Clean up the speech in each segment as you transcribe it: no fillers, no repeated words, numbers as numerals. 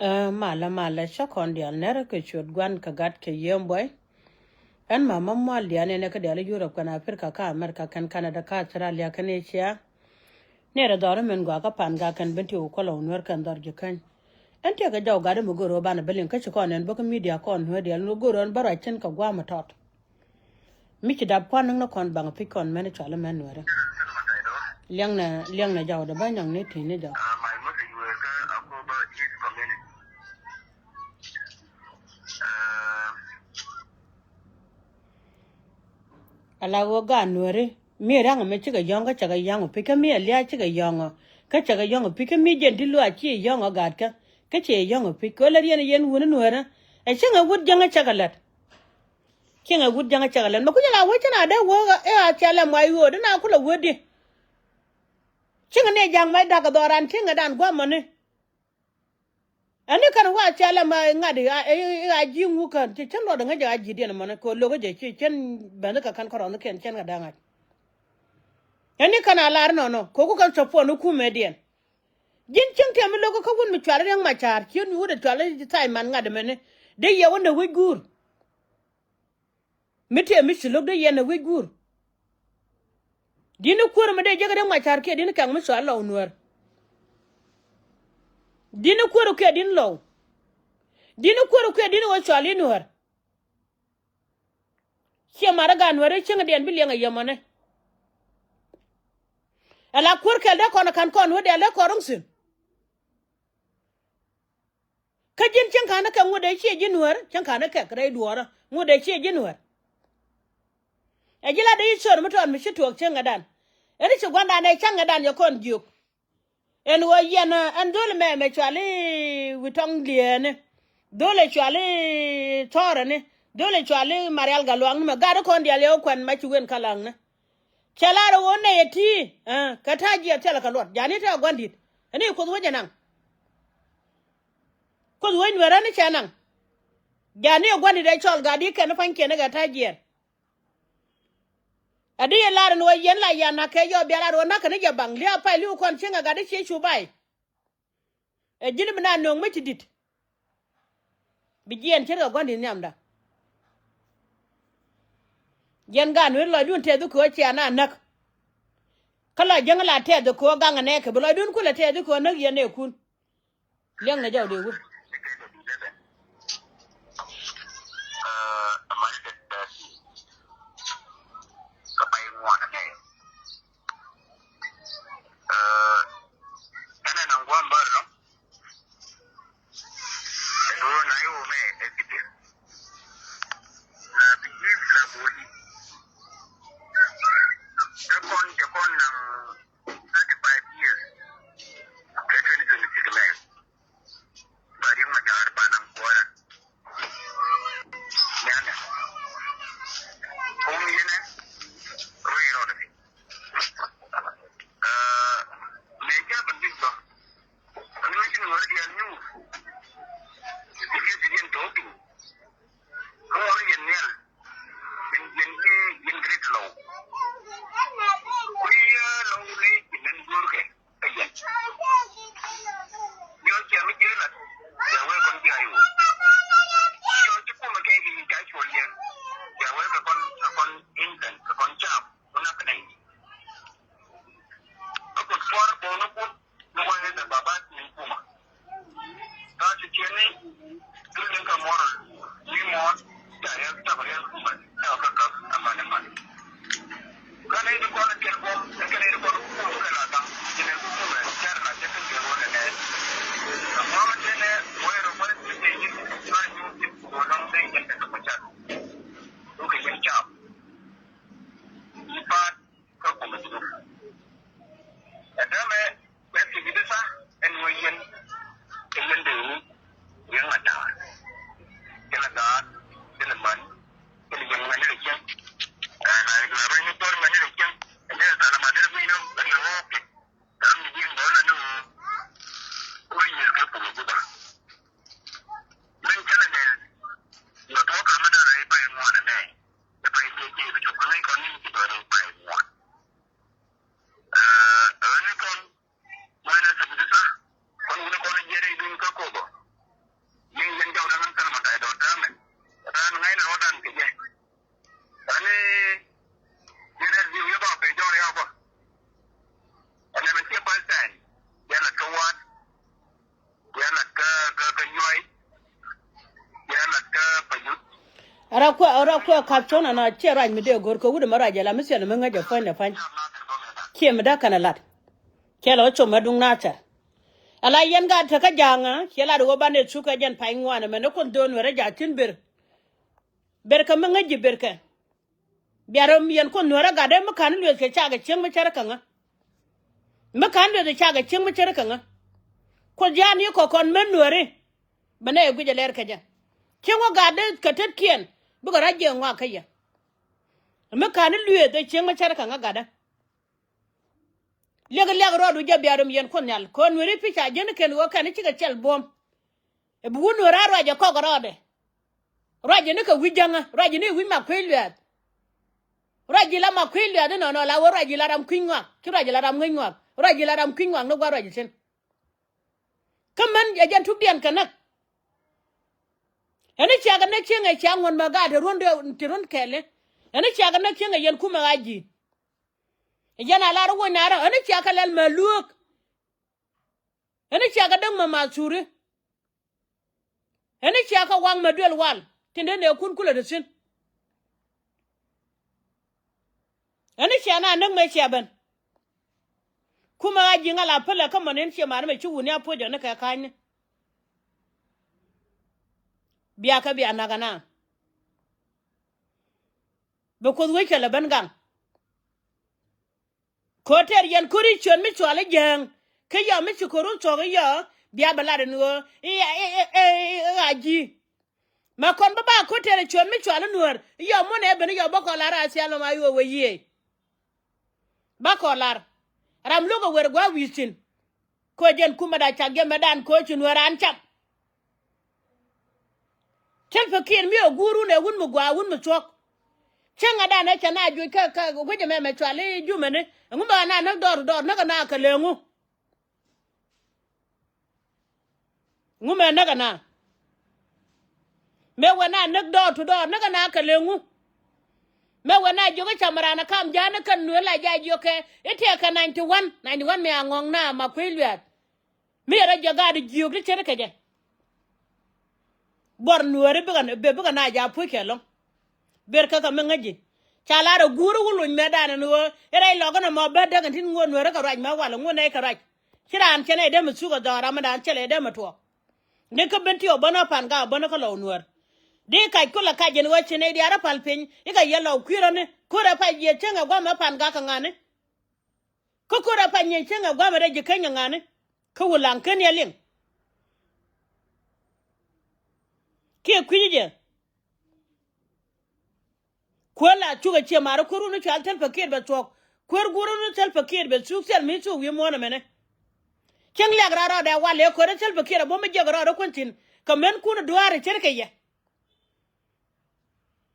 Mala shakon dia nera ke chut gwan kagat ke yemboy. En mama mwal dia ne ka dia Europe kana Africa ka America kan Canada ka Australia kan Asia. Nera dor men gwa ka pan ga kan benti u kola unwer kan dor je kan. En te ga jaw ga de mugoro bana belin ka chikon en boko media kon ho dia no goro en bara chen ka gwa matot. Miki da pon no kon bang pikon men chala men wera. Liang na jaw da banyang ne tine jaw. Ala wo ga nuere mi ranga me chiga yonga chaga yango pika mi alia chiga yonga ka chaga yonga pika mi jen dilu a chi yonga gad ka che yonga pika la yen wuna nuera e chinga wud janga chagalat chinga wud janga chagalat ma kunya la wachana da wo e a chala mai wo na kula wudi chinga ne jang mai daga doran chinga dan gwa mane ani kan wa chala ma ngadi a jingu kan ti chen lo da ngaja aji den mane ko logo je chi chen bana ka kan koron ken chen ga danga ani kan alar no ko ku kan sopo no ku medien jin chen te mi logo ka won mi chware yang ma char chi mi wuda chwale tai man ngadi mane de ye wona we gur mi te mi shilo de ye na we gur dinu kur ma de je ga ma char ke dinu kan mi so Allah unwar dinu kur ke din lo dinu kur ke dinu wa chwale nuwar che mara ga nuwar che ngadi en bi lenga yamane ala kur ke da kono kan kon wode ala korung sin ka jin chen kana kan wode che jinuwar chen kana ka krai duwara wode che jinuwar e jila de yisor muton mi shitu chen ngadan eri che gwanda ne chen ngadan yo kon juk en wo yena an dole me chwali witong liene dole chwali tore ne dole chwali marial galwang ma gado kon dia le kwan ma chiwen kalang ne chelaro wonne yeti kataji atela kalot jani ta gwandit ani ko woje nan ko woin werani chanan jani gwandi de chol gadi ken fanke ne gataji adi lar no yen la yana ke yo biala ro na kan je bang lia pa liu kon chinga gadi che chubai e jini mna no ngiti dit bijien chero gwandi nyamda yen gan wer lo dun te du ko che ana nak kala jangala te du ko ganga ne ke lo dun kula te du ko nak yen ne kun leng na jaw de wu ara ko kapchona na chera mi de gor ko wude maraje la mission me ngaje fanya kie me da kana lat ke lo cho madung na cha ala yen ga ta ka janga ke la do bane chuka jen pai ngwana me ne kon don were ja tin ber ka me ngaje ber ka biaram yen kon nora ga de me kan lu ke cha ga chen me chara kanga me kan de cha ga chen me chara kanga ko jani ko kon men nore bane guje ler ka ja chengo ga de ka tet kien bu ga raje ngwa ka ya me kan lu de chen me chara kanga ga da leg rodu ja biaram yen kon nyal kon nore pi cha jen ken wo kan ci ga chel bom e bu nora raje ko ga rode raje ne ka wijanga raje ne wi ma kwelwa raji la ma kwilya de no la wo raji la ram kwinwa ki raji la ram ngwa raji la ram kwinwa no gwa raji sen kaman ya jan tubian kanak ene chaga na chenga changon maga de rondo tiron kele ene chaga na chenga yen kuma gaji yana la ro na ra ene chaga lal maluk ene chaga dang mama sure ene chaga wang madel wal tinde ne kun kula de sen ene chana nang me chaban kuma gaji ngala pala kama nen che mar me chu ne apojo ne ka kan biya ka biya nagana be ko we kala bangang ko ter yen kuri chon mi chwale jeng ke ya mi chukuru choga ya biya balade no aji ma kon baba ko ter chon mi chwale nuer ya mo ne ben ya bako lara asialo ma yo we ye bako lar ram logo wer gwa wisin ko jen kuma da chage medan ko chunwaran chap chen fakir mi oguru ne wun mu gwa wun mu chok chen ada na chana ju ka ko je me chwale ju mene ngumba na na dor na ka lengu ngume na kana me wana na dor to dor na ka lengu me wana ju ka chamara na kam jana kan nu la ja ju ke ite ka 91 me angong na ma kwilwat me ra jaga de ju ki chen ka je bor nuere be na ja pu ke long ber ka me ngaji chala ro guru wulu medan no ere logo na mo be daga tin ngon nuere ka raj ma wala ngone ka raj kiran chene de mu suga do ramadan chele de matwo ne ka benti obono pan ga obono ka lo nuer de kai kula ka je no chene di ara pal pin e ka yelo kwiro ne kura pa je chenga gwa ma pan ga ka ngane ko kura pa nye chenga gwa ma de je kanya ngane ka wulan kan yelin ke kwije kola chuga che maro kuru no chal tel pakir be tok kor guru no tel pakir be suksel mi su wi mona mene cheng lag ra da wale ko tel pakir bo me jagro ro kontin kamen kuno duare cherke ye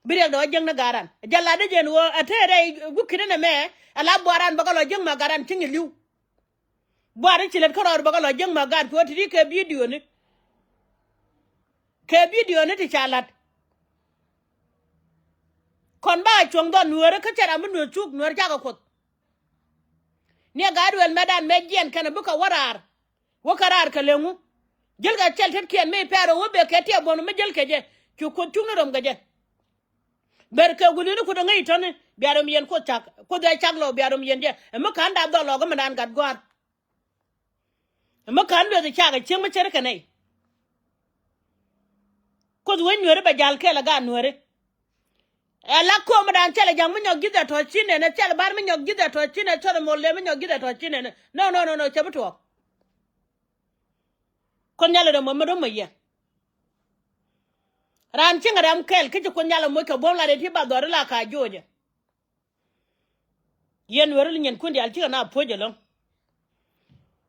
bire do jeng na garan jalla de jen wo atere gukine na me ala boran bagalo jeng ma garan tingi liu boare chilet ko ro bagalo jeng ma gar ko ti ke video ni ti chalat kon ba chong do nuere ka chara mu nu chuk nuer jaga kot ne gadwel medan mejen kana buka warar wakarar ka lengu jel ga chel tet kien me pero wo be ke te bonu me jel ke je chu ko chung rom ga je ber ka guli ku do ngai tone biarom yen ko chak ko da chak lo biarom yen je e mo kan da do lo ga medan gad gwar e mo kan do de chaga chen me cher ka nei ko do nuere ba jal ke la ga nuere ela ko madan chele jang minyo gida to chine ne chele bar minyo gida to chine chore molle minyo gida to chine ne no chebuto kon nyale do mo do moye ran chinga ram kel kiti kon nyale mo ko bom la de ti ba do la ka joje yen werul nyen kundi al tiga na poje long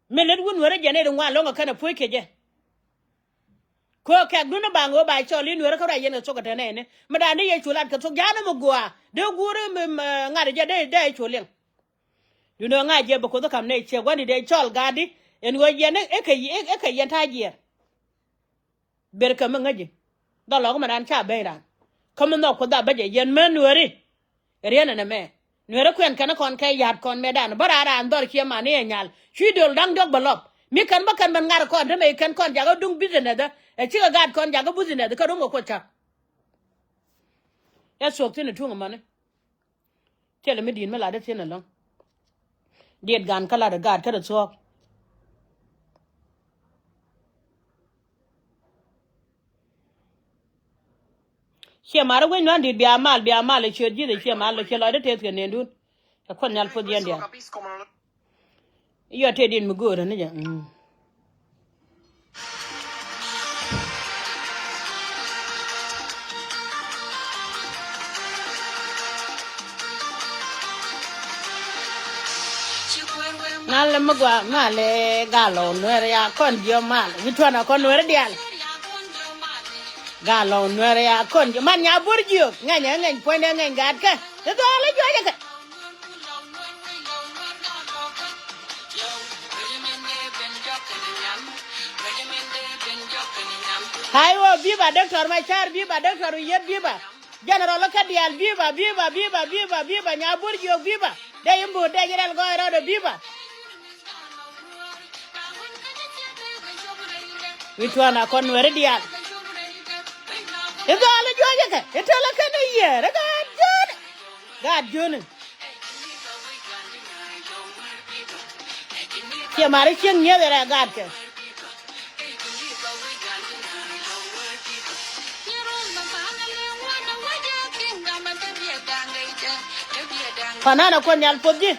melet won were jene do ngwa longa kana poike je ko ka duna bango ba choli nuere ka yen so ka tene madani ye chulat ka so jana mo gwa de gure ngare je de chulen you know ngaje ba ko do kam ne che gwani de chol gadi en wo yen e ka yen taje ber ka ngaje do lo ko madan cha be ran kam no ko da ba je yen men nuere riena na me nuere kwen kana kon kai yat kon medan barara andor ki ma ne nyal chidol dang dog balop mi kan ba kan man ngar kon de me kan kon jago dung business da e chiga gad kon jago business ka rungo ko cha ya sok tin tu ngam ne tele me din me la de tin long diet gan kala de gad ka de sok che mara wen wan dit bia mal che ji de che mal che la de te ne dun ta kon nyal po dien dia yo te din mu go ne ja nale magwa male galo nuere ya kon dio mal vitwana kon nuere dial galo nuere ya kon man nya burgio nganya ngany pone ngany gad ka to ala joja ka hayo biba doctor Machar biba doctor yed biba general ka dial biba nya burgio biba de yimbo de jiral go ro biba which one I con nuere dial ito ala joja ka ito la ka ne yere god jone ke mari chen nye dera gad ka panana kon yal podji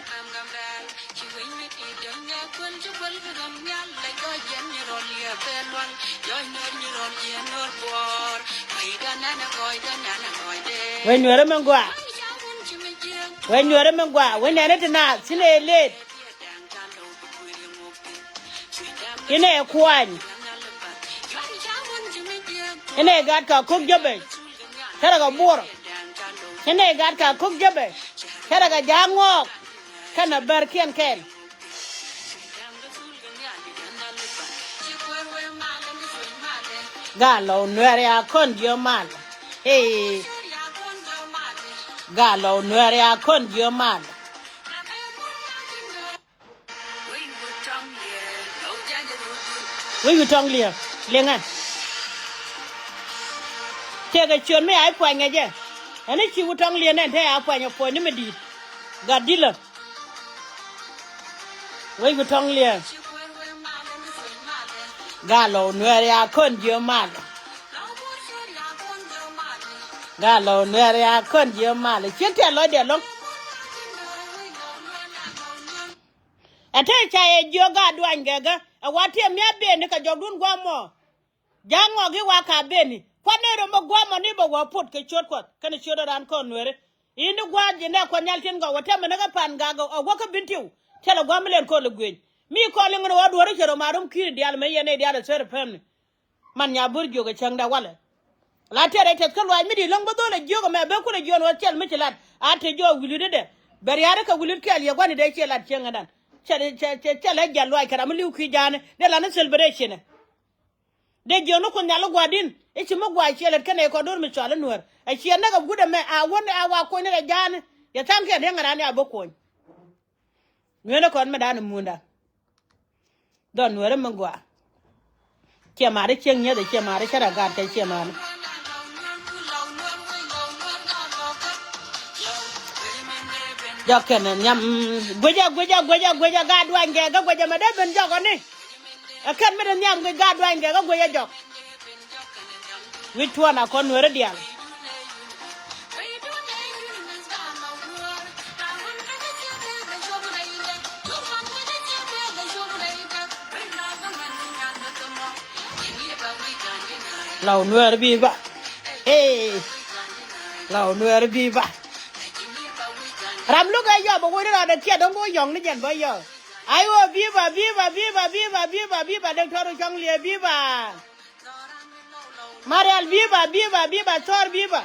when you are mangwa when you are na sine late ine kwany ine gad ka cook jobe tara ga bor ine gad ka cook jobe tara ga jango kana bar ken galo nuere a kon dio mal hey galo nuere a kon dio mal we tong lia lenga tega chon me ai kwanya je ani chi wutong lia ne te a kwanya po ni medi gadila we tong lia galo nuere a kon dio mal galo nuere a kon dio mal chete lo de lo ate chae joga dwan gaga awati me be ni ka jodun gwamo jango gi waka beni kwanero mo gwamo ni bo wa put ke chot kot kan chot ran kon nuere ini gwaje ne ko nyaltin go wata me ga pan gaga o waka bintiu tela gwamlen ko le gwen mi ko le ngoro wadore chero marum kiri dial me yene dial ser pem man nya burjo ga changda wala la tere te kan wa mi di long bodole jogo me be ko le jon wa tel mi tilat ate jo wulide de ber yare ka wulit kel ye gwani de chelat chengadan chele jalwa kara mliu ki jane de la na celebration de jono ko nyalo gwadin e chimo gwa chele kane ko dor mi chale nuer e chiena ga gude me a won a wa ko ne jane ya tanke de ngara ne aboko ngene ko me dan munda don nuer mangwa ke mare chenya de ke mare kara ga ta ke mare Jokene nyam gweja gadwa nge ga gweja mede ben jogo ni akan mede nyam ge gadwa nge ga gweja jok which one akon were dial law nuer bi ba law nuer bi ba ram lu ga yo bo wo ra de tia dong bo yong ni jen bo yo ai wo viva de toro chong lie viva marial viva tor viva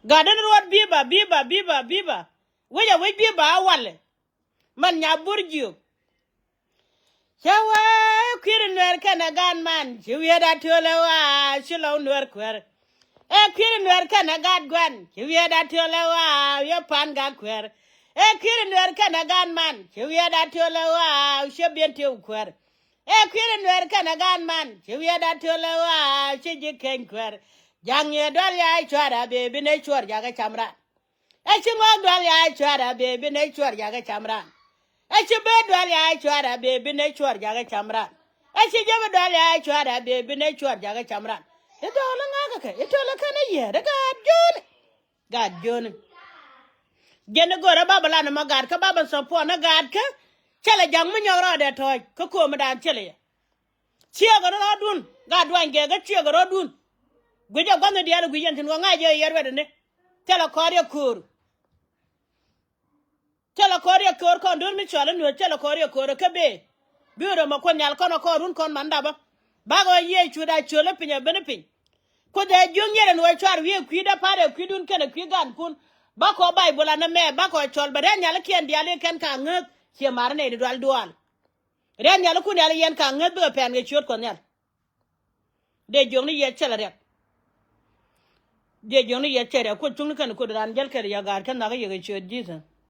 garden road viva we ya we viva wale man nya burgio Chawa kirin wer kana gan man chiwe da tolewa shilo nwer kwer kirin wer kana gad gwan chiwe da tolewa yo pan ga kwer kirin wer kana gan man chiwe da tolewa shebien te kwer e kwire nuer kana gan man chi we da tole wa chi ji ken kwer jang ye dol ya chwara be ne chwar ja ga chamra e chi mo dol ya chwara be ne chwar ja ga chamra e chi be dol ya chwara be ne chwar ja ga chamra e chi je be dol ya chwara be ne chwar ja ga chamra e dol nga ka e dol kana ye da ga jon gene gore baba la na magad ka baba so po na gad ka chele jang mu nyoro de to ko mu dan chele chia go ro dun ga dwan ge ga chia go ro dun gwe go ne dia gwe yen tin go nga je yer wede ne tele kore kur kon dun mi chole no tele kore kur ka be biro ma kon yal kono ko run kon manda ba go ye chuda chole pinya bene pin ko de jung yere no char wi kwi da pare kwi dun kene kwi gan kun ba ko bible na me ba ko chol ba den yal kien diale ken ka ngut che mar ne dal dual ren yal kun yal yen ka ngut be pen ge chot kon yal de jung ni ye chela rek de jung ni ye chere ko chung kan ko dan jal ker ya gar kan na ge chot jisa